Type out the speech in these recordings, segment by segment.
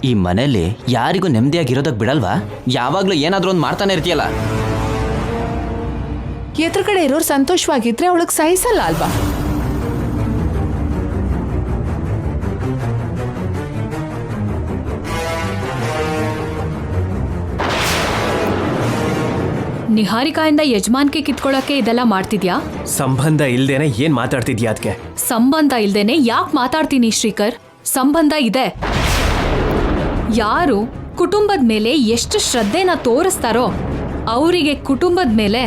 ಈ ಮನೇಲಿ ಯಾರಿಗೂ ನೆಮ್ಮದಿಯಾಗಿರೋದಕ್ಕೆ ಬಿಡಲ್ವಾ? ಯಾವಾಗ್ಲೂ ಏನಾದ್ರೂ ಒಂದು ಮಾಡ್ತಾನೆ ಇರ್ತೀಯಲ್ಲ. ಎದುರುಗಡೆ ಇರೋರು ಸಂತೋಷವಾಗಿದ್ರೆ ಅವಳಿಗೆ ಸಹಿಸಲ್ಲ ಅಲ್ವಾ? ನಿಹಾರಿಕಾಯಿಂದ ಯಜಮಾನ್ಕೆ ಕಿತ್ಕೊಳ್ಳಕ್ಕೆ ಇದೆಲ್ಲ ಮಾಡ್ತಿದ್ಯಾ? ಸಂಬಂಧ ಇಲ್ದೇನೆ ಏನ್ ಮಾತಾಡ್ತಿದ್ಯಾ? ಅದಕ್ಕೆ ಸಂಬಂಧ ಇಲ್ದೇನೆ ಯಾಕೆ ಮಾತಾಡ್ತೀನಿ ಶ್ರೀಕರ್? ಸಂಬಂಧ ಇದೆ. ಯಾರು ಕುಟುಂಬದ ಮೇಲೆ ಎಷ್ಟು ಶ್ರದ್ಧೆನ ತೋರಿಸ್ತಾರೋ ಅವರಿಗೆ ಕುಟುಂಬದ ಮೇಲೆ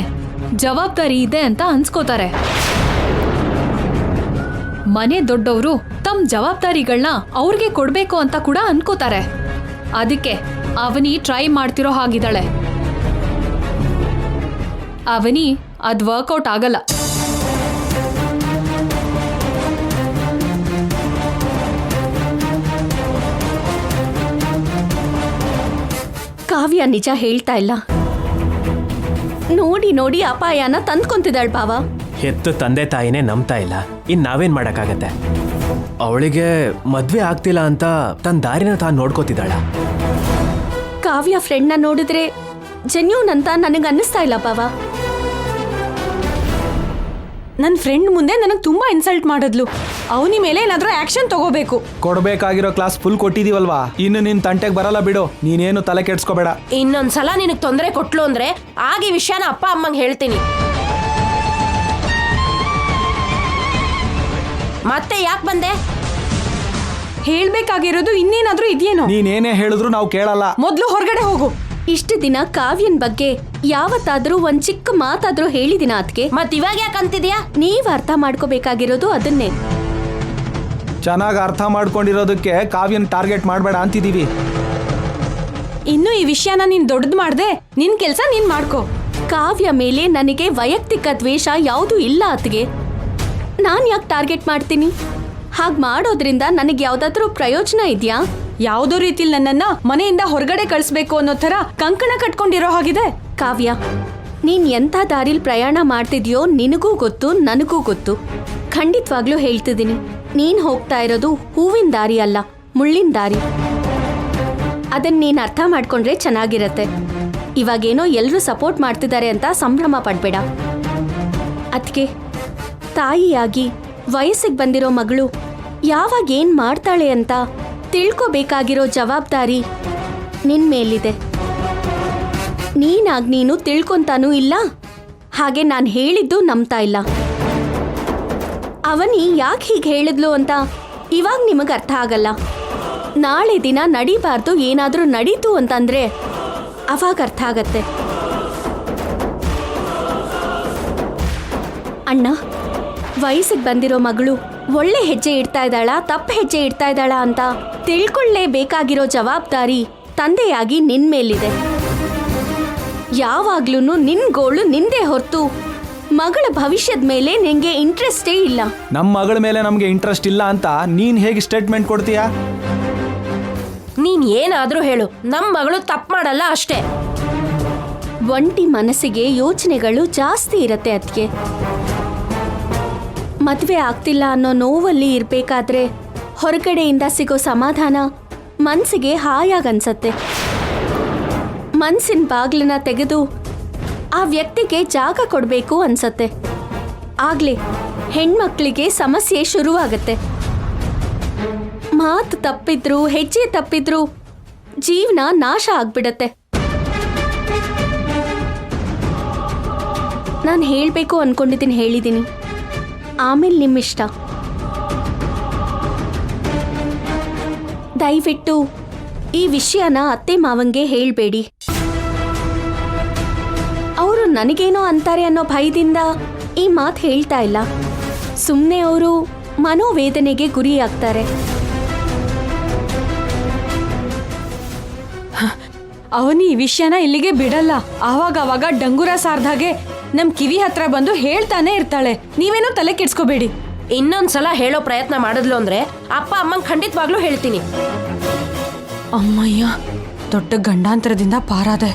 ಜವಾಬ್ದಾರಿ ಇದೆ ಅಂತ ಅನ್ಸ್ಕೋತಾರೆ. ಮನೆ ದೊಡ್ಡವರು ತಮ್ಮ ಜವಾಬ್ದಾರಿಗಳನ್ನ ಅವ್ರಿಗೆ ಕೊಡ್ಬೇಕು ಅಂತ ಕೂಡ ಅನ್ಕೋತಾರೆ. ಅದಕ್ಕೆ ಅವನಿ ಟ್ರೈ ಮಾಡ್ತಿರೋ ಹಾಗಿದ್ದಾಳೆ. ಅವನಿ ಅದ್ ವರ್ಕೌಟ್ ಆಗಲ್ಲ. ಕಾವ್ಯ ನಿಜ ಹೇಳ್ತಾ ಇಲ್ಲ. ನೋಡಿ ನೋಡಿ ಅಪಾಯನ ತಂದ್ಕೊಂತಿದ್ದಾಳ ಭಾವ. ಹೆತ್ತು ತಂದೆ ತಾಯಿನೇ ನಂಬ್ತಾ ಇಲ್ಲ, ಇನ್ ನಾವೇನ್ ಮಾಡಕ್ಕಾಗತ್ತೆ? ಅವಳಿಗೆ ಮದ್ವೆ ಆಗ್ತಿಲ್ಲ ಅಂತ ತನ್ನ ದಾರಿನ ತಾನು ನೋಡ್ಕೋತಿದ್ದಾಳ. ಕಾವ್ಯ ಫ್ರೆಂಡ್ನ ನೋಡಿದ್ರೆ ಜೆನ್ಯೂನ್ ಅಂತ ನನಗೆ ಅನ್ನಿಸ್ತಾ ಇಲ್ಲ ಭಾವ. ನನ್ನ ಫ್ರೆಂಡ್ ಮುಂದೆ ನನಗೆ ತುಂಬಾ ಇನ್ಸಲ್ಟ್ ಮಾಡಿದ್ಲು. ಅವನಿ ಮೇಲೆ ಏನಾದ್ರೂ ಆಕ್ಷನ್ ತಗೋಬೇಕು. ಕೊಡ್ಬೇಕಾಗಿರೋ ಕ್ಲಾಸ್ ಫುಲ್ ಕೊಟ್ಟಿದೀವಲ್ವಾ, ಇನ್ನು ನಿನ್ ತಂಟೆಗೆ ಬರಲ್ಲ ಬಿಡು. ನೀನೇನು ತಲೆ ಕೆಡ್ಸ್ಕೋಬೇಡ. ಇನ್ನೊಂದ್ಸಲ ನಿನಗೆ ತೊಂದರೆ ಕೊಟ್ಲು ಅಂದ್ರೆ ಆಗ ಈ ವಿಷಯನ ಅಪ್ಪ ಅಮ್ಮಂಗೆ ಹೇಳ್ತೀನಿ. ಮತ್ತೆ ಯಾಕೆ ಬಂದೆ? ಹೇಳ್ಬೇಕಾಗಿರೋದು ಇನ್ನೇನಾದ್ರೂ ಇದೆಯೇನೋ? ನೀನೇನೇ ಹೇಳಿದ್ರು ನಾವು ಕೇಳಲ್ಲ. ಮೊದ್ಲು ಹೊರಗಡೆ ಹೋಗು. ಇಷ್ಟು ದಿನ ಕಾವ್ಯನ್ ಬಗ್ಗೆ ಯಾವತ್ತಾದ್ರೂ ಒಂದ್ ಚಿಕ್ಕ ಮಾತಾದ್ರೂ ಹೇಳಿದಿನ ಅದ್ಕೆ? ಮತ್ ಇವಾಗ ಯಾಕೆ ಅಂತಿದ್ಯಾ? ನೀವ್ ಅರ್ಥ ಮಾಡ್ಕೋಬೇಕಾಗಿರೋದು ಅದನ್ನೇ. ಚೆನ್ನಾಗಿ ಅರ್ಥ ಮಾಡ್ಕೊಂಡಿರೋದಕ್ಕೆ ಕಾವ್ಯನ್ ಟಾರ್ಗೆಟ್ ಮಾಡಬೇಡ ಅಂತಿದೀವಿ. ಇನ್ನು ಈ ವಿಷಯನ ನೀನ್ ದೊಡ್ಡದು ಮಾಡ್ದೆ ನಿನ್ ಕೆಲ್ಸ ನೀನ್ ಮಾಡ್ಕೋ. ಕಾವ್ಯ ಮೇಲೆ ನನಗೆ ವೈಯಕ್ತಿಕ ದ್ವೇಷ ಯಾವುದು ಇಲ್ಲ ಅತ್ಗೆ. ನಾನ್ ಯಾಕೆ ಟಾರ್ಗೆಟ್ ಮಾಡ್ತೀನಿ? ಹಾಗ್ ಮಾಡೋದ್ರಿಂದ ನನಗೆ ಯಾವ್ದಾದ್ರೂ ಪ್ರಯೋಜನ ಇದೆಯಾ? ಯಾವ್ದೋ ರೀತಿಲಿ ನನ್ನನ್ನ ಮನೆಯಿಂದ ಹೊರಗಡೆ ಕಳಿಸ್ಬೇಕು ಅನ್ನೋ ತರ ಕಂಕಣ ಕಟ್ಕೊಂಡಿರೋ ಹಾಗಿದೆ. ಕಾವ್ಯ, ನೀನ್ ಎಂಥ ದಾರಿಲ್ ಪ್ರಯಾಣ ಮಾಡ್ತಿದ್ಯೋ ನಿನಗೂ ಗೊತ್ತು, ನನಗೂ ಗೊತ್ತು. ಖಂಡಿತವಾಗ್ಲೂ ಹೇಳ್ತಿದ್ದೀನಿ, ನೀನ್ ಹೋಗ್ತಾ ಇರೋದು ಹೂವಿನ ದಾರಿ ಅಲ್ಲ, ಮುಳ್ಳಿನ ದಾರಿ. ಅದನ್ನ ನೀನ್ ಅರ್ಥ ಮಾಡ್ಕೊಂಡ್ರೆ ಚೆನ್ನಾಗಿರತ್ತೆ. ಇವಾಗೇನೋ ಎಲ್ರೂ ಸಪೋರ್ಟ್ ಮಾಡ್ತಿದ್ದಾರೆ ಅಂತ ಸಂಭ್ರಮ ಪಡ್ಬೇಡ. ಅದ್ಕೆ ತಾಯಿಯಾಗಿ ವಯಸ್ಸಿಗೆ ಬಂದಿರೋ ಮಗಳು ಯಾವಾಗ ಏನ್ ಮಾಡ್ತಾಳೆ ಅಂತ ತಿಳ್ಕೋಬೇಕಾಗಿರೋ ಜವಾಬ್ದಾರಿ ನಿನ್ ಮೇಲಿದೆ. ನೀನು ತಿಳ್ಕೊಂತಾನೂ ಇಲ್ಲ, ಹಾಗೆ ನಾನು ಹೇಳಿದ್ದು ನಂಬ್ತಾ ಇಲ್ಲ. ಅವನಿ ಯಾಕೆ ಹೀಗೆ ಹೇಳಿದ್ಲು ಅಂತ ಇವಾಗ ನಿಮಗೆ ಅರ್ಥ ಆಗಲ್ಲ. ನಾಳೆ ದಿನ ನಡಿಬಾರ್ದು ಏನಾದರೂ ನಡೀತು ಅಂತಂದ್ರೆ ಅವಾಗ ಅರ್ಥ ಆಗತ್ತೆ. ಅಣ್ಣ, ವಯಸ್ಸಿಗೆ ಬಂದಿರೋ ಮಗಳು ಒಳ್ಳೆ ಹೆಜ್ಜೆ ಇಡ್ತಾ ಇದ್ದಾಳ, ತಪ್ಪು ಹೆಜ್ಜೆ ಇಡ್ತಾ ಇದ್ದಾಳ ಅಂತ ತಿಳ್ಕೊಳ್ಳೇಬೇಕಾಗಿರೋ ಜವಾಬ್ದಾರಿ ತಂದೆಯಾಗಿ ನಿನ್ ಮೇಲಿದೆ. ಯಾವಾಗ್ಲೂ ನಿನ್ ಗೋಳು ನಿಂದೆ ಹೊರತು ಮಗಳ ಭವಿಷ್ಯದ ಮೇಲೆ ನಿಂಗೆ ಇಂಟ್ರೆಸ್ಟೇ ಇಲ್ಲ. ನಮ್ಮ ಮಗಳ ಮೇಲೆ ನಮ್ಗೆ ಇಂಟ್ರೆಸ್ಟ್ ಇಲ್ಲ ಅಂತ ನೀನ್ ಹೇಗೆ ಸ್ಟೇಟ್ಮೆಂಟ್ ಕೊಡ್ತೀಯಾ? ನೀನ್ ಏನಾದ್ರೂ ಹೇಳು, ನಮ್ ಮಗಳು ತಪ್ಪು ಮಾಡಲ್ಲ ಅಷ್ಟೇ. ಒಂಟಿ ಮನಸ್ಸಿಗೆ ಯೋಚನೆಗಳು ಜಾಸ್ತಿ ಇರತ್ತೆ. ಅದಕ್ಕೆ ಮದುವೆ ಆಗ್ತಿಲ್ಲ ಅನ್ನೋ ನೋವಲ್ಲಿ ಇರಬೇಕಾದ್ರೆ ಹೊರಗಡೆಯಿಂದ ಸಿಗೋ ಸಮಾಧಾನ ಮನಸ್ಸಿಗೆ ಹಾಯಾಗನ್ಸತ್ತೆ. ಮನಸ್ಸಿನ ಬಾಗಿಲನ್ನ ತೆಗೆದು ಆ ವ್ಯಕ್ತಿಗೆ ಜಾಗ ಕೊಡಬೇಕು ಅನ್ಸತ್ತೆ. ಆಗ್ಲೇ ಹೆಣ್ಮಕ್ಳಿಗೆ ಸಮಸ್ಯೆ ಶುರುವಾಗತ್ತೆ. ಮಾತು ತಪ್ಪಿದ್ರು, ಹೆಜ್ಜೆ ತಪ್ಪಿದ್ರು ಜೀವನ ನಾಶ ಆಗ್ಬಿಡತ್ತೆ. ನಾನು ಹೇಳಬೇಕು ಅನ್ಕೊಂಡಿದ್ದೀನಿ, ಹೇಳಿದ್ದೀನಿ. ಆಮೇಲೆ ನಿಮ್ಮಿಷ್ಟ. ದಯವಿಟ್ಟು ಈ ವಿಷಯನ ಅತ್ತೆ ಮಾವಂಗೆ ಹೇಳ್ಬೇಡಿ. ಅವರು ನನಗೇನೋ ಅಂತಾರೆ ಅನ್ನೋ ಭಯದಿಂದ ಈ ಮಾತು ಹೇಳ್ತಾ ಇಲ್ಲ. ಸುಮ್ಮನೆ ಅವರು ಮನೋವೇದನೆಗೆ ಗುರಿಯಾಗ್ತಾರೆ. ಅವನಿ ಈ ವಿಷಯನ ಇಲ್ಲಿಗೆ ಬಿಡಲ್ಲ. ಆವಾಗ ಡಂಗುರ ಸಾರ್ದಾಗೆ ನಮ್ ಕಿವಿ ಹತ್ರ ಬಂದು ಹೇಳ್ತಾನೆ ಇರ್ತಾಳೆ. ನೀವೇನೋ ತಲೆ ಕೆಡ್ಸ್ಕೋಬೇಡಿ. ಇನ್ನೊಂದ್ಸಲ ಹೇಳೋ ಪ್ರಯತ್ನ ಮಾಡಿದ್ಲು ಅಂದ್ರೆ ಅಪ್ಪ ಅಮ್ಮಂಗೆ ಖಂಡಿತವಾಗ್ಲೂ ಹೇಳ್ತೀನಿ. ಅಮ್ಮಯ್ಯ, ದೊಡ್ಡ ಗಂಡಾಂತರದಿಂದ ಪಾರಾದೆ.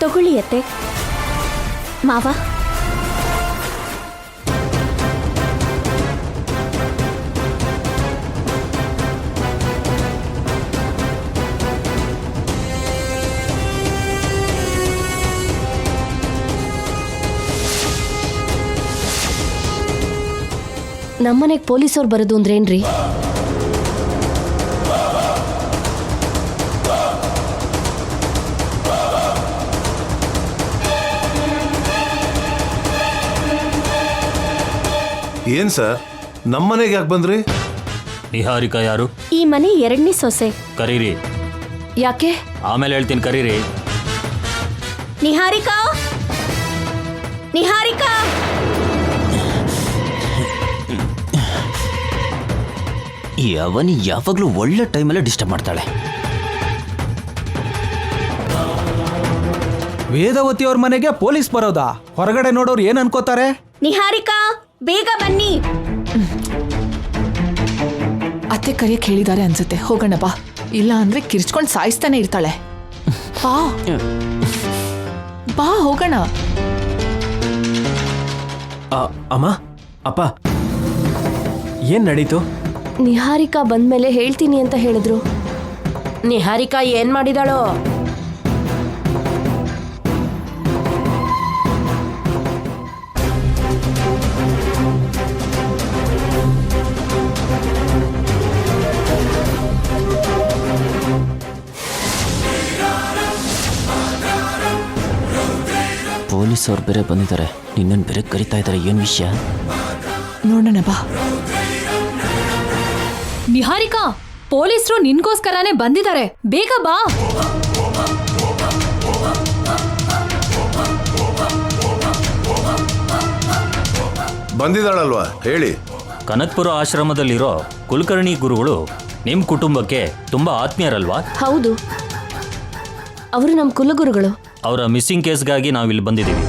ತಗೊಳ್ಳಿ ಅತ್ತೆ. ಮಾವ, ನಮ್ಮನೆಗ್ ಪೊಲೀಸವ್ರು ಬರೋದು ಅಂದ್ರೇನ್ರಿ? ಏನ್ ಸರ್, ನಮ್ಮನೆಗೆ ಯಾಕೆ ಬಂದ್ರಿ? ನಿಹಾರಿಕಾ ಯಾರು? ಈ ಮನೆ 2ನೇ ಸೊಸೆ. ಕರೀರಿ. ಯಾಕೆ? ಆಮೇಲೆ ಹೇಳ್ತೀನಿ, ಕರೀರಿ. ನಿಹಾರಿಕಾ, ನಿಹಾರಿಕಾ. ಈ ಅವನಿ ಯಾವಾಗಲೂ ಒಳ್ಳೆ ಟೈಮಲ್ಲೇ ಡಿಸ್ಟರ್ಬ್ ಮಾಡ್ತಾಳೆ. ವೇದವತಿ ಅವ್ರ ಮನೆಗೆ ಪೊಲೀಸ್ ಬರೋದಾ? ಹೊರಗಡೆ ನೋಡೋರು ಏನ್ ಅನ್ಕೋತಾರೆ? ನಿಹಾರಿಕಾ, ಬೇಗ ಬನ್ನಿ. ಅತ್ತೆ ಕರಿಯಕ್ಕೆ ಹೇಳಿದ್ದಾರೆ ಅನ್ಸುತ್ತೆ. ಹೋಗೋಣ ಬಾ, ಇಲ್ಲ ಅಂದ್ರೆ ಕಿರ್ಚ್ಕೊಂಡು ಸಾಯಿಸ್ತಾನೆ ಇರ್ತಾಳೆ. ಬಾ ಬಾ ಹೋಗೋಣ. ಅಮ್ಮ, ಅಪ್ಪ, ಏನ್ ನಡೀತು? ನಿಹಾರಿಕಾ ಬಂದ್ಮೇಲೆ ಹೇಳ್ತೀನಿ ಅಂತ ಹೇಳಿದ್ರು. ನಿಹಾರಿಕಾ ಏನ್ ಮಾಡಿದಾಳೋ? ಪೊಲೀಸ್ ಅವ್ರು ಬೇರೆ ಬಂದಿದ್ದಾರೆ, ನಿನ್ನನ್ನು ಬೇರೆ ಕರಿತಾ ಇದ್ದಾರೆ. ಏನು ವಿಷಯ? ನೋಡೋಣ ಬಾ. ನಿಹಾರಿಕಾ, ಪೊಲೀಸರು ನಿನ್ಗೋಸ್ಕರನೇ ಬಂದಿದ್ದಾರೆ, ಬೇಗ ಬಾ. ಬಂದಿದ್ದಾಳಲ್ವಾ, ಹೇಳಿ. ಕನಕ್ಪುರ ಆಶ್ರಮದಲ್ಲಿರೋ ಕುಲಕರ್ಣಿ ಗುರುಗಳು ನಿಮ್ಮ ಕುಟುಂಬಕ್ಕೆ ತುಂಬಾ ಆತ್ಮೀಯರಲ್ವಾ? ಹೌದು, ಅವರು ನಮ್ಮ ಕುಲಗುರುಗಳು. ಅವರ ಮಿಸ್ಸಿಂಗ್ ಕೇಸ್ಗಾಗಿ ನಾವಿಲ್ಲಿ ಬಂದಿದ್ದೀವಿ.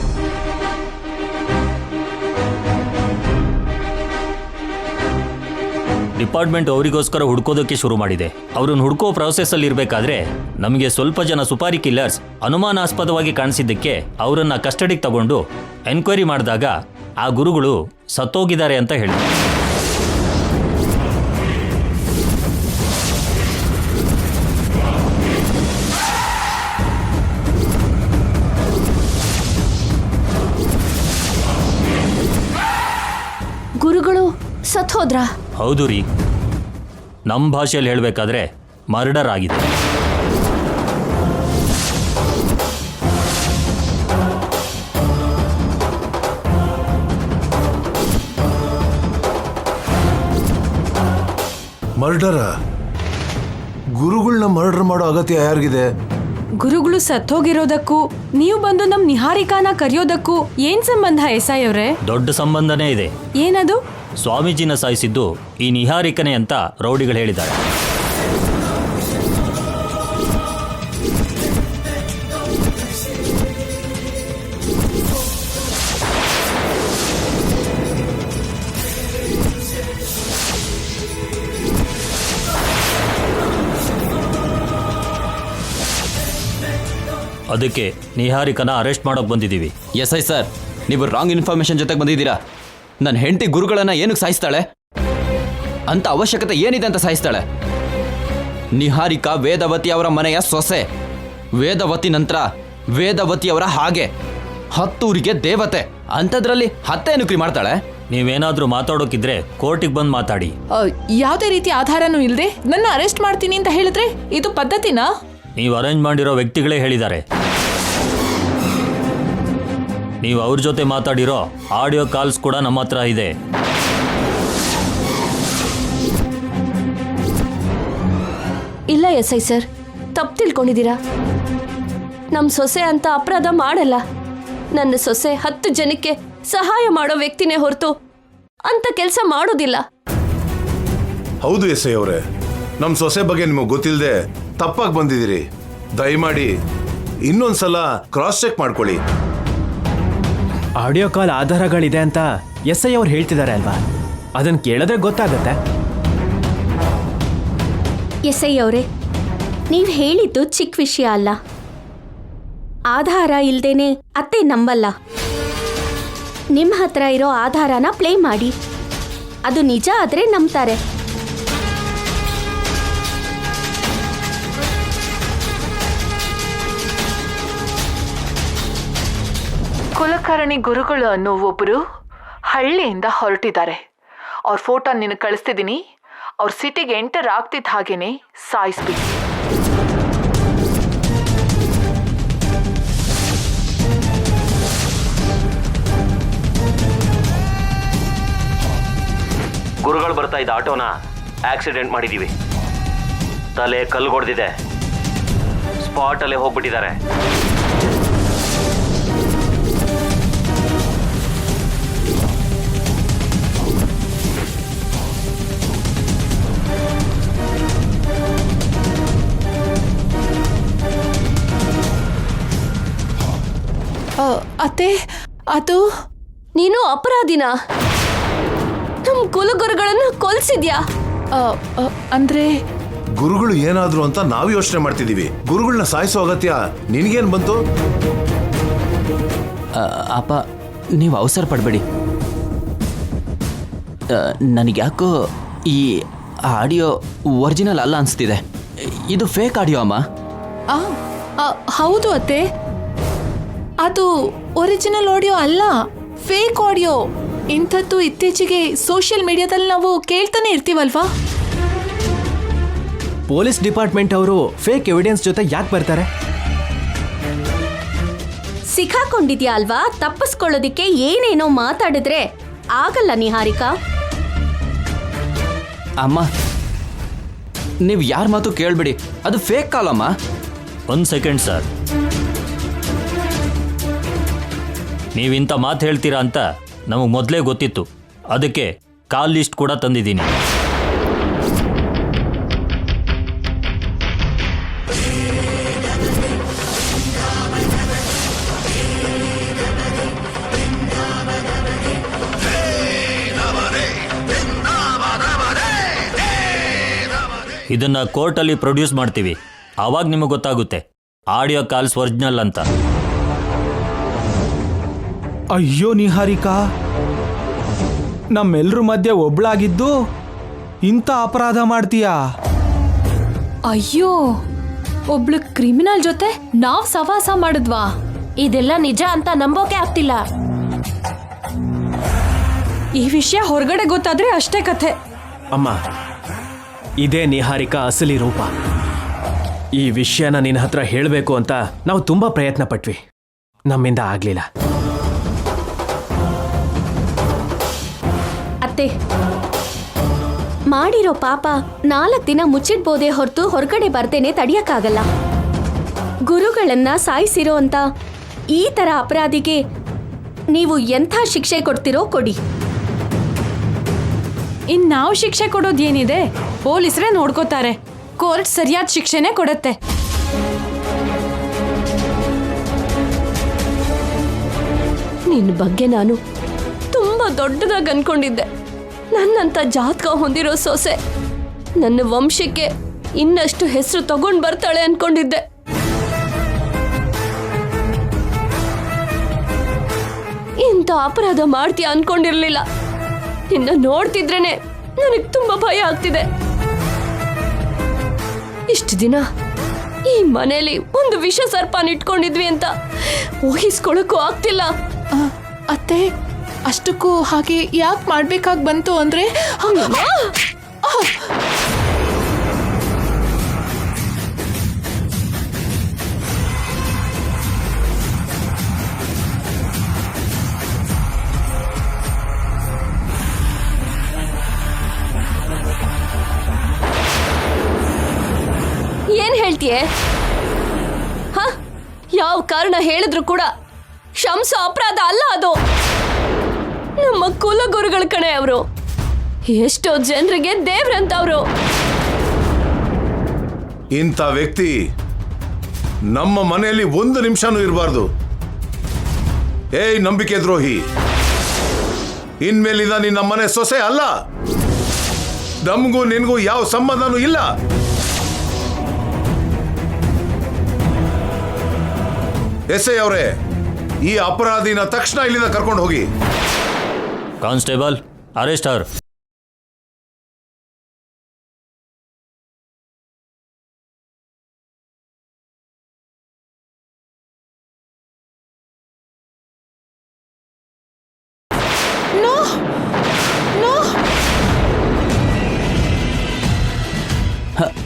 ಡಿಪಾರ್ಟ್ಮೆಂಟ್ ಅವರಿಗೋಸ್ಕರ ಹುಡ್ಕೋದಕ್ಕೆ ಶುರು ಮಾಡಿದೆ. ಅವ್ರನ್ನ ಹುಡ್ಕೋ ಪ್ರಾಸೆಸ್ಸಲ್ಲಿ ಇರಬೇಕಾದ್ರೆ ನಮಗೆ ಸ್ವಲ್ಪ ಜನ ಸುಪಾರಿ ಕಿಲ್ಲರ್ಸ್ ಅನುಮಾನಾಸ್ಪದವಾಗಿ ಕಾಣಿಸಿದ್ದಕ್ಕೆ ಅವರನ್ನ ಕಸ್ಟಡಿಗೆ ತಗೊಂಡು ಎನ್ಕ್ವೈರಿ ಮಾಡಿದಾಗ ಆ ಗುರುಗಳು ಸತ್ತೋಗಿದ್ದಾರೆ ಅಂತ ಹೇಳಿದ್ರು. ಗುರುಗಳು ಸತ್ ಹೋದ್ರಾ? ಹೌದು ರೀ, ನಮ್ಮ ಭಾಷೆಯಲ್ಲಿ ಹೇಳಬೇಕಾದ್ರೆ ಮರ್ಡರ್ ಆಗಿದೆ. ಮರ್ಡರ? ಗುರುಗಳನ್ನ ಮರ್ಡರ್ ಮಾಡೋ ಅಗತ್ಯ ಯಾರಿಗಿದೆ? ಗುರುಗಳು ಸತ್ತೋಗಿರೋದಕ್ಕೂ ನೀವು ಬಂದು ನಮ್ ನಿಹಾರಿಕಾನ ಕರೆಯೋದಕ್ಕೂ ಏನ್ ಸಂಬಂಧ ಎಸ್ ಐ ಅವ್ರೆ? ದೊಡ್ಡ ಸಂಬಂಧನೇ ಇದೆ. ಏನದು? ಸ್ವಾಮೀಜಿನ ಸಾಯಿಸಿದ್ದು ಈ ನಿಹಾರಿಕನೇ ಅಂತ ರೌಡಿಗಳು ಹೇಳಿದ್ದಾರೆ. ಅದಕ್ಕೆ ನಿಹಾರಿಕನ ಅರೆಸ್ಟ್ ಮಾಡೋಕೆ ಬಂದಿದ್ದೀವಿ. ಎಸ್ ಐ ಸರ್, ನೀವು ರಾಂಗ್ ಇನ್ಫಾರ್ಮೇಶನ್ ಜೊತೆಗೆ ಬಂದಿದ್ದೀರಾ. ನನ್ನ ಹೆಂಡತಿ ಗುರುಗಳನ್ನ ಏನಕ್ಕೆ ಸಾಯಿಸ್ತಾಳೆ ಅಂತ ಅವಶ್ಯಕತೆ ಏನಿದೆ ಅಂತ ಸಾಯಿಸ್ತಾಳೆ? ನಿಹಾರಿಕಾ ವೇದವತಿ ಅವರ ಮನೆಯ ಸೊಸೆ. ವೇದವತಿ ನಂತರ ವೇದವತಿಯವರ ಹಾಗೆ 10 ಊರಿಗೆ ದೇವತೆ. ಅಂಥದ್ರಲ್ಲಿ ಹತ್ತೆ ನುಕ್ರಿ ಮಾಡ್ತಾಳೆ. ನೀವೇನಾದರೂ ಮಾತಾಡೋಕಿದ್ರೆ ಕೋರ್ಟಿಗೆ ಬಂದು ಮಾತಾಡಿ. ಯಾವುದೇ ರೀತಿ ಆಧಾರನೂ ಇಲ್ಲದೆ ನನ್ನ ಅರೆಸ್ಟ್ ಮಾಡ್ತೀನಿ ಅಂತ ಹೇಳಿದ್ರೆ ಇದು ಪದ್ಧತಿನಾ? ನೀವು ಅರೇಂಜ್ ಮಾಡಿರೋ ವ್ಯಕ್ತಿಗಳೇ ಹೇಳಿದ್ದಾರೆ. ನೀವು ಅವ್ರ ಜೊತೆ ಮಾತಾಡಿರೋ ಆಡಿಯೋ ಕಾಲ್ಸ್ ಕೂಡ ನಮ್ಮ ಹತ್ರ ಇದೆ. ಇಲ್ಲ ಎಸ್ ಐ ಸರ್, ತಪ್ಪು ತಿಳ್ಕೊಂಡಿದ್ದೀರಾ. ನಮ್ಮ ಸೊಸೆ ಅಂತ ಅಪರಾಧ ಮಾಡಲ್ಲ. ನನ್ನ ಸೊಸೆ 10 ಜನಕ್ಕೆ ಸಹಾಯ ಮಾಡೋ ವ್ಯಕ್ತಿನೇ ಹೊರತು ಅಂತ ಕೆಲಸ ಮಾಡೋದಿಲ್ಲ. ಹೌದು ಎಸ್ ಐ ಅವರೇ, ನಮ್ಮ ಸೊಸೆ ಬಗ್ಗೆ ನಿಮಗೆ ಗೊತ್ತಿಲ್ಲದೆ ತಪ್ಪಾಗಿ ಬಂದಿದ್ದೀರಿ. ದಯಮಾಡಿ ಇನ್ನೊಂದ್ಸಲ ಕ್ರಾಸ್ ಚೆಕ್ ಮಾಡ್ಕೊಳ್ಳಿ. ಆಡಿಯೋ ಕಾಲ್ ಆಧಾರಗಳಿದೆ ಅಂತ ಎಸ್ ಐ ಅವ್ರು ಹೇಳ್ತಿದ್ದಾರೆ ಅಲ್ವಾ? ಅದನ್ನ ಕೇಳಿದ್ರೆ ಗೊತ್ತಾಗತ್ತೆ. ಎಸ್ ಐ ಅವರೇ, ನೀವು ಹೇಳಿದ್ದು ಚಿಕ್ಕ ವಿಷಯ ಅಲ್ಲ. ಆಧಾರ ಇಲ್ದೇನೆ ಅತ್ತೆ ನಂಬಲ್ಲ. ನಿಮ್ಮ ಹತ್ರ ಇರೋ ಆಧಾರನ ಪ್ಲೇ ಮಾಡಿ, ಅದು ನಿಜ ಆದ್ರೆ ನಂಬ್ತಾರೆ. ಕುಲಕರ್ಣಿ ಗುರುಗಳು ಅನ್ನೋ ಒಬ್ಬರು ಹಳ್ಳಿಯಿಂದ ಹೊರಟಿದ್ದಾರೆ. ಅವ್ರ ಫೋಟೋ ನಿನಗೆ ಕಳಿಸ್ತಿದ್ದೀನಿ. ಅವ್ರ ಸಿಟಿಗೆ ಎಂಟರ್ ಆಗ್ತಿದ್ದ ಹಾಗೇನೆ ಸಾಯಿಸ್ಬೇಕು. ಗುರುಗಳು ಬರ್ತಾ ಇದ್ದ ಆಟೋನ ಆಕ್ಸಿಡೆಂಟ್ ಮಾಡಿದ್ದೀವಿ. ತಲೆ ಕಲ್ಗೊಡ್ದಿದೆ. ಸ್ಪಾಟಲ್ಲೇ ಹೋಗ್ಬಿಟ್ಟಿದ್ದಾರೆ. ಅತ್ತೆ, ಅದು ನೀನು ಅಪರಾಧಿನ? ನಮ್ಮ ಕುಲಗುರುಗಳನ್ನ ಕೊಲ್ಸಿದ್ಯಾ? ಅಂದ್ರೆ ಗುರುಗಳು ಏನಾದ್ರು ಅಂತ ನಾವು ಯೋಚನೆ ಮಾಡ್ತಿದೀವಿ. ಗುರುಗಳನ್ನ ಸಾಯಿಸೋ ಅಗತ್ಯ ನಿನಗೇನ್ ಬಂತು? ಅಪ್ಪ, ನೀವು ಅವಸರ ಪಡಬೇಡಿ. ನನಗ್ಯಾಕೋ ಈ ಆಡಿಯೋ ಒರಿಜಿನಲ್ ಅಲ್ಲ ಅನಿಸ್ತಿದೆ. ಇದು ಫೇಕ್ ಆಡಿಯೋ ಅಮ್ಮ. ಹೌದು ಅತ್ತೆ, ಅದು ಒರಿಜಿನಲ್ ಆಡಿಯೋ ಅಲ್ಲ, ಫೇಕ್ ಆಡಿಯೋ. ಇಂಥದ್ದು ಇತ್ತೀಚೆಗೆ ಸೋಷಿಯಲ್ ಮೀಡಿಯಾದಲ್ಲಿ ನಾವು ಕೇಳ್ತಾನೆ ಇರ್ತೀವಲ್ವಾ. ಪೊಲೀಸ್ ಡಿಪಾರ್ಟ್ಮೆಂಟ್ ಅವರು ಫೇಕ್ ಎವಿಡೆನ್ಸ್ ಜೊತೆ ಯಾಕೆ ಬರ್ತಾರೆ? ಸಿಕ್ಕಾಕೊಂಡಿದ್ಯಾ ಅಲ್ವಾ? ತಪ್ಪಿಸ್ಕೊಳ್ಳೋದಿಕ್ಕೆ ಏನೇನೋ ಮಾತಾಡಿದ್ರೆ ಆಗಲ್ಲ ನಿಹಾರಿಕಾ. ಅಮ್ಮ, ನೀವು ಯಾರ ಮಾತು ಕೇಳಬೇಡಿ. ಅದು ಫೇಕ್ ಕಾಲಮ್ಮ. ಒಂದು ಸೆಕೆಂಡ್ ಸರ್, ನೀವಿಂಥ ಮಾತು ಹೇಳ್ತೀರಾ ಅಂತ ನಮಗೆ ಮೊದಲೇ ಗೊತ್ತಿತ್ತು. ಅದಕ್ಕೆ ಕಾಲ್ ಲಿಸ್ಟ್ ಕೂಡ ತಂದಿದ್ದೀನಿ. ಇದನ್ನ ಕೋರ್ಟಲ್ಲಿ ಪ್ರೊಡ್ಯೂಸ್ ಮಾಡ್ತೀವಿ. ಆವಾಗ ನಿಮಗೆ ಗೊತ್ತಾಗುತ್ತೆ ಆಡಿಯೋ ಕಾಲ್ಸ್ ಒರಿಜಿನಲ್ ಅಂತ. ಅಯ್ಯೋ ನಿಹಾರಿಕಾ, ನಮ್ಮೆಲ್ರ ಮಧ್ಯೆ ಒಬ್ಳಾಗಿದ್ದು ಇಂಥ ಅಪರಾಧ ಮಾಡ್ತೀಯಾ? ಅಯ್ಯೋ, ಒಬ್ಳು ಕ್ರಿಮಿನಲ್ ಜೊತೆ ನಾವ್ ಸವಾಸ ಮಾಡಿದ್ವಾ? ಇದೆಲ್ಲ ನಿಜ ಅಂತ ನಂಬೋಕೆ ಆಗ್ತಿಲ್ಲ. ಈ ವಿಷಯ ಹೊರಗಡೆ ಗೊತ್ತಾದ್ರೆ ಅಷ್ಟೇ ಕಥೆ. ಅಮ್ಮ, ಇದೇ ನಿಹಾರಿಕಾ ಅಸಲಿ ರೂಪ. ಈ ವಿಷಯನ ನಿನ್ನ ಹತ್ರ ಹೇಳಬೇಕು ಅಂತ ನಾವು ತುಂಬಾ ಪ್ರಯತ್ನ ಪಟ್ವಿ, ನಮ್ಮಿಂದ ಆಗ್ಲಿಲ್ಲ. ಅತ್ತೆ, ಮಾಡಿರೋ ಪಾಪ 4 ದಿನ ಮುಚ್ಚಿಡ್ಬೋದೇ ಹೊರತು ಹೊರಗಡೆ ಬರ್ತೇನೆ ತಡಿಯಕ್ಕಾಗಲ್ಲ. ಗುರುಗಳನ್ನ ಸಾಯಿಸಿರೋ ಅಂತ ಈ ತರ ಅಪರಾಧಿಗೆ ನೀವು ಎಂಥ ಶಿಕ್ಷೆ ಕೊಡ್ತಿರೋ ಕೊಡಿ. ಇನ್ ನಾವು ಶಿಕ್ಷೆ ಕೊಡೋದೇನಿದೆ? ಪೊಲೀಸರೇ ನೋಡ್ಕೋತಾರೆ. ಕೋರ್ಟ್ ಸರಿಯಾದ ಶಿಕ್ಷೆನೇ ಕೊಡುತ್ತೆ. ನಿನ್ನ ಬಗ್ಗೆ ನಾನು ತುಂಬಾ ದೊಡ್ಡದಾಗಿ ಅನ್ಕೊಂಡಿದ್ದೆ. ನನ್ನಂತ ಜಾತಕ ಹೊಂದಿರೋ ಸೊಸೆ ನನ್ನ ವಂಶಕ್ಕೆ ಇನ್ನಷ್ಟು ಹೆಸರು ತಗೊಂಡು ಬರ್ತಾಳೆ ಅನ್ಕೊಂಡಿದ್ದೆ. ಇಂಥ ಅಪರಾಧ ಮಾಡ್ತೀಯ ಅನ್ಕೊಂಡಿರ್ಲಿಲ್ಲ. ನಿನ್ನ ನೋಡ್ತಿದ್ರೇನೆ ನನಗೆ ತುಂಬಾ ಭಯ ಆಗ್ತಿದೆ. ಇಷ್ಟು ದಿನ ಈ ಮನೆಯಲ್ಲಿ ಒಂದು ವಿಷ ಸರ್ಪನ ಇಟ್ಕೊಂಡಿದ್ವಿ ಅಂತ ಊಹಿಸ್ಕೊಳಕ್ಕೂ ಆಗ್ತಿಲ್ಲ. ಅತ್ತೆ, ಅಷ್ಟಕ್ಕೂ ಹಾಗೆ ಯಾಕೆ ಮಾಡ್ಬೇಕಾಗಿ ಬಂತು ಅಂದ್ರೆ ಏನ್ ಹೇಳ್ತೀಯ? ಯಾವ ಕಾರಣ ಹೇಳಿದ್ರು ಕೂಡ ಕ್ಷಮಿಸೋ ಅಪರಾಧ ಅಲ್ಲ ಅದು. ನಮ್ಮ ಕುಲಗುರುಗಳ ಕಣೆ ಅವರು. ಎಷ್ಟೋ ಜನರಿಗೆ ದೇವ್ರಂತವ್ರು. ಇಂಥ ವ್ಯಕ್ತಿ ನಮ್ಮ ಮನೆಯಲ್ಲಿ 1 ನಿಮಿಷನೂ ಇರಬಾರ್ದು. ಏಯ್ ನಂಬಿಕೆ ದ್ರೋಹಿ, ಇನ್ಮೇಲಿಂದ ನಿನ್ನ ಮನೆ ಸೊಸೆ ಅಲ್ಲ. ನಮಗೂ ನಿನಗೂ ಯಾವ ಸಂಬಂಧನೂ ಇಲ್ಲ. ಎಸ್ ಐ ಅವರೇ, ಈ ಅಪರಾಧಿನ ತಕ್ಷಣ ಇಲ್ಲಿಂದ ಕರ್ಕೊಂಡು ಹೋಗಿ. ಕಾನ್ಸ್ಟೇಬಲ್, ಅರೆಸ್ಟ್ ಅವರ್.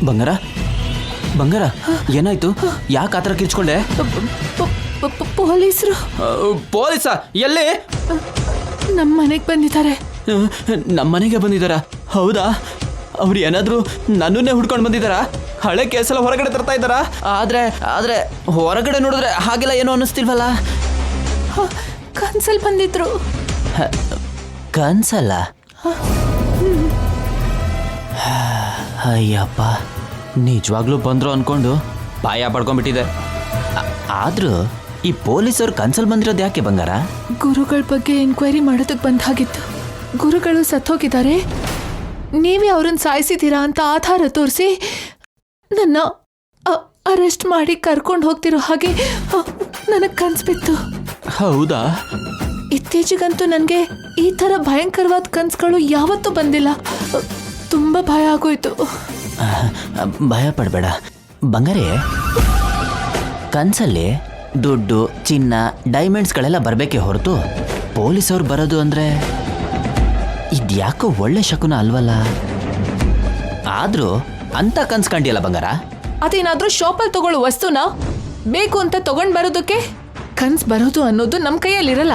ಬಂಗಾರ, ಬಂಗಾರ, ಏನಾಯ್ತು? ಯಾಕೆ ಆತರ ಕಿರ್ಚ್ಕೊಂಡೆ? ಪೊಲೀಸರು. ಪೊಲೀಸ? ಎಲ್ಲಿ? ನಮ್ಮ ಮನೆಗೆ ಬಂದಿದ್ದಾರೆ. ನಮ್ಮ ಮನೆಗೆ ಬಂದಿದ್ದಾರಾ? ಹೌದಾ? ಅವ್ರು ಏನಾದ್ರು ನನ್ನನ್ನೇ ಹುಡ್ಕೊಂಡು ಬಂದಿದ್ದಾರಾ? ಹಳೆ ಕೇಸೆಲ್ಲ ಹೊರಗಡೆ ತರ್ತಾ ಇದ್ದಾರಾ? ಆದ್ರೆ ಹೊರಗಡೆ ನೋಡಿದ್ರೆ ಹಾಗೆಲ್ಲ ಏನೋ ಅನ್ನಿಸ್ತಿಲ್ವಲ್ಲ? ಕನ್ಸಲ್ ಬಂದಿದ್ರು. ಕನ್ಸಲ್ಲ? ಅಯ್ಯಪ್ಪ, ನಿಜವಾಗ್ಲೂ ಬಂದ್ರು ಅನ್ಕೊಂಡು ಬಾಯ ಪಡ್ಕೊಂಡ್ಬಿಟ್ಟಿದೆ. ಆದ್ರೂ ಈ ಪೊಲೀಸರು ಕನ್ಸಲ್ ಬಂದಿರೋದು ಯಾಕೆ ಬಂಗಾರ? ಗುರುಗಳ ಬಗ್ಗೆ ಎಂಕ್ವೈರಿ ಮಾಡೋದಕ್ಕೆ ಬಂದಾಗಿತ್ತು. ಗುರುಗಳು ಸತ್ತೋಗಿದ್ದಾರೆ, ನೀವೇ ಅವ್ರನ್ನ ಸಾಯಿಸಿದ್ದೀರಾ ಅಂತ ಆಧಾರ ತೋರಿಸಿ ನನ್ನ ಅರೆಸ್ಟ್ ಮಾಡಿ ಕರ್ಕೊಂಡು ಹೋಗ್ತಿರೋ ಹಾಗೆ ನನಗೆ ಕನ್ಸ್ಬಿತ್ತು. ಹೌದಾ? ಇತ್ತೀಚೆಗಂತೂ ನನಗೆ ಈ ಥರ ಭಯಂಕರವಾದ ಕನ್ಸುಗಳು ಯಾವತ್ತೂ ಬಂದಿಲ್ಲ. ತುಂಬ ಭಯ ಆಗೋಯ್ತು. ಭಯ ಪಡಬೇಡ ಬಂಗಾರೇ. ಕನ್ಸಲ್ಲಿ ದುಡ್ಡು, ಚಿನ್ನ, ಡೈಮಂಡ್ಸ್ಗಳೆಲ್ಲ ಬರಬೇಕೇ ಹೊರತು ಪೊಲೀಸವ್ರು ಬರೋದು ಅಂದರೆ ಇದ್ಯಾಕೋ ಒಳ್ಳೆ ಶಕುನ ಅಲ್ವಲ್ಲ? ಆದರೂ ಅಂತ ಕನ್ಸು ಕಂಡಿಯಲ್ಲ ಬಂಗಾರ? ಅದೇನಾದ್ರೂ ಶಾಪಲ್ಲಿ ತಗೊಳ್ಳೋ ವಸ್ತುನ ಬೇಕು ಅಂತ ತಗೊಂಡು ಬರೋದಕ್ಕೆ ಕನ್ಸು ಬರೋದು ಅನ್ನೋದು ನಮ್ಮ ಕೈಯಲ್ಲಿರಲ್ಲ.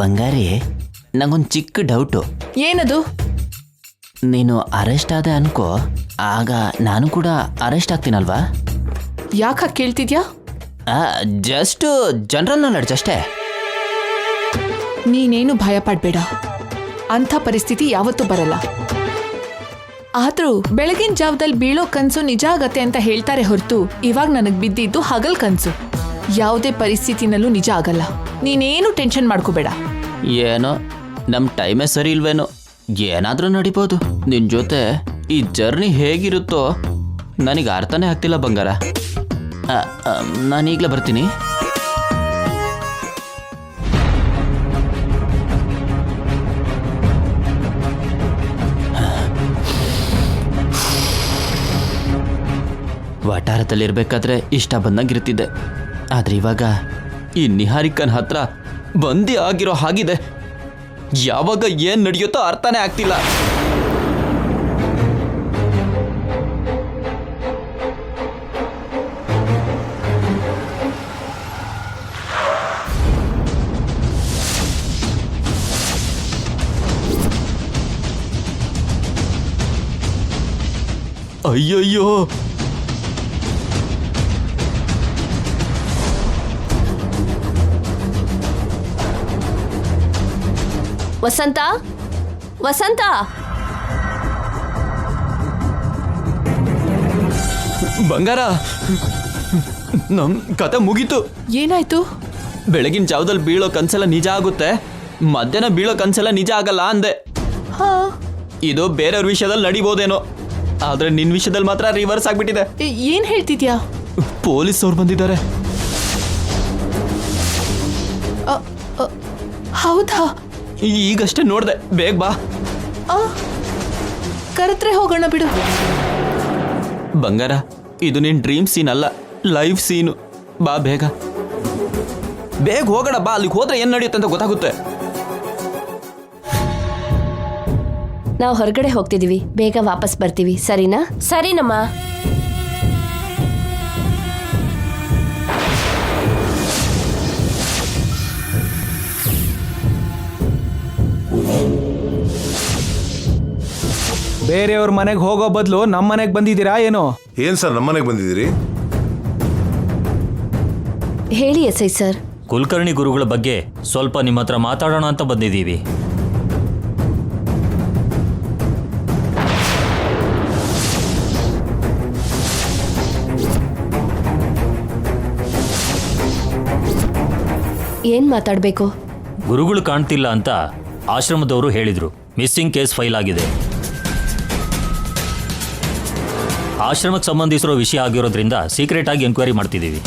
ಬಂಗಾರಿ, ನಂಗೊಂದು ಚಿಕ್ಕ ಡೌಟು. ಏನದು? ನೀನು ಅರೆಸ್ಟ್ ಆದೆ ಅನ್ಕೋ, ಆಗ ನಾನು ಕೂಡ ಅರೆಸ್ಟ್ ಆಗ್ತೀನಲ್ವಾ? ಯಾಕೆ ಕೇಳ್ತಿದ್ಯಾ? ಜಸ್ಟ್ ಜನರಲ್ ನಾಲೆಡ್ಜ್ ಅಷ್ಟೇ. ನೀನೇನು ಭಯ ಪಡಬೇಡ, ಅಂಥ ಪರಿಸ್ಥಿತಿ ಯಾವತ್ತೂ ಬರಲ್ಲ. ಆದ್ರೂ ಬೆಳಗಿನ ಜಾವದಲ್ಲಿ ಬೀಳೋ ಕನ್ಸು ನಿಜ ಆಗತ್ತೆ ಅಂತ ಹೇಳ್ತಾರೆ ಹೊರತು ಇವಾಗ ನನಗೆ ಬಿದ್ದಿದ್ದು ಹಗಲ್ ಕನ್ಸು. ಯಾವುದೇ ಪರಿಸ್ಥಿತಿನಲ್ಲೂ ನಿಜ ಆಗಲ್ಲ. ನೀನೇನು ಟೆನ್ಷನ್ ಮಾಡ್ಕೋಬೇಡ. ಏನೋ ನಮ್ಮ ಟೈಮೇ ಸರಿ ಇಲ್ವೇನೋ, ಏನಾದರೂ ನಡಿಬೋದು. ನಿನ್ನ ಜೊತೆ ಈ ಜರ್ನಿ ಹೇಗಿರುತ್ತೋ ನನಗೆ ಅರ್ಥನೇ ಆಗ್ತಿಲ್ಲ ಬಂಗಾರ. ನಾನೀಗಲೇ ಬರ್ತೀನಿ. ವಠಾರದಲ್ಲಿರ್ಬೇಕಾದ್ರೆ ಇಷ್ಟ ಬಂದಂಗಿರ್ತಿದ್ದೆ. ಆದರೆ ಇವಾಗ ಈ ನಿಹಾರಿಕನ್ ಹತ್ರ ಬಂದಿ ಆಗಿರೋ ಹಾಗಿದೆ. ಯಾವಾಗ ಏನು ನಡೆಯುತ್ತೋ ಅರ್ಥನೇ ಆಗ್ತಿಲ್ಲ. ಅಯ್ಯಯ್ಯೋ, ವಸಂತ, ವಸಂತ, ಬಂಗಾರ, ನಮ್ ಕತೆ ಮುಗೀತು. ಏನಾಯ್ತು? ಬೆಳಗಿನ ಜಾವದಲ್ಲಿ ಬೀಳೋ ಕನ್ಸೆಲ್ಲ ನಿಜ ಆಗುತ್ತೆ, ಮಧ್ಯಾಹ್ನ ಬೀಳೋ ಕನ್ಸೆಲ್ಲ ನಿಜ ಆಗಲ್ಲ ಅಂದೆ. ಹಾ, ಇದು ಬೇರೆಯವ್ರ ವಿಷಯದಲ್ಲಿ ನಡಿಬೋದೇನೋ, ಆದ್ರೆ ನಿನ್ನ ವಿಷಯದಲ್ಲಿ ಮಾತ್ರ ರಿವರ್ಸ್ ಆಗ್ಬಿಟ್ಟಿದೆ. ಏನ್ ಹೇಳ್ತಿದ್ಯಾ? ಪೊಲೀಸ್ ಅವ್ರು ಬಂದಿದ್ದಾರೆ. ಹೌದಾ? ಈಗಷ್ಟೇ ನೋಡ್ದೆ, ಬೇಗ ಬಾ. ಕರೆತ್ರೆ ಹೋಗೋಣ ಬಿಡು. ಬಂಗಾರ, ಇದು ನಿನ್ ಡ್ರೀಮ್ ಸೀನ್ ಅಲ್ಲ, ಲೈವ್ ಸೀನು. ಬಾ ಬೇಗ, ಬೇಗ ಹೋಗೋಣ ಬಾ. ಅಲ್ಲಿಗೆ ಹೋದ್ರೆ ಏನ್ ನಡೆಯುತ್ತೆ ಅಂತ ಗೊತ್ತಾಗುತ್ತೆ. ನಾವು ಹೊರಗಡೆ ಹೋಗ್ತಿದೀವಿ, ಬೇಗ ವಾಪಸ್ ಬರ್ತೀವಿ, ಸರಿನಾ? ಸರಿನಮ್ಮ. ಬೇರೆಯವ್ರ ಮನೆಗೆ ಹೋಗೋ ಬದಲು ನಮ್ಮ ಮನೆಗೆ ಬಂದಿದ್ದೀರಾ ಏನೋ? ಏನ್ ಸರ್ ನಮ್ಮ ಮನೆಗೆ ಬಂದಿದ್ದೀರಿ? ಹೇಳಿ ಎಸ್ ಐ ಸರ್. ಕುಲಕರ್ಣಿ ಗುರುಗಳ ಬಗ್ಗೆ ಸ್ವಲ್ಪ ನಿಮ್ಮ ಹತ್ರ ಮಾತಾಡೋಣ ಅಂತ ಬಂದಿದ್ದೀವಿ. ಏನ್ ಮಾತಾಡ್ಬೇಕು? ಗುರುಗಳು ಕಾಣ್ತಿಲ್ಲ ಅಂತ ಆಶ್ರಮದವರು ಹೇಳಿದ್ರು. ಮಿಸ್ಸಿಂಗ್ ಕೇಸ್ ಫೈಲ್ ಆಗಿದೆ. ಆಶ್ರಮಕ್ಕೆ ಸಂಬಂಧಿಸಿರೋ ವಿಷಯ ಆಗಿರೋದ್ರಿಂದ ಸೀಕ್ರೆಟ್ ಆಗಿ ಎಂಕ್ವೈರಿ ಮಾಡ್ತಿದ್ದೀವಿ.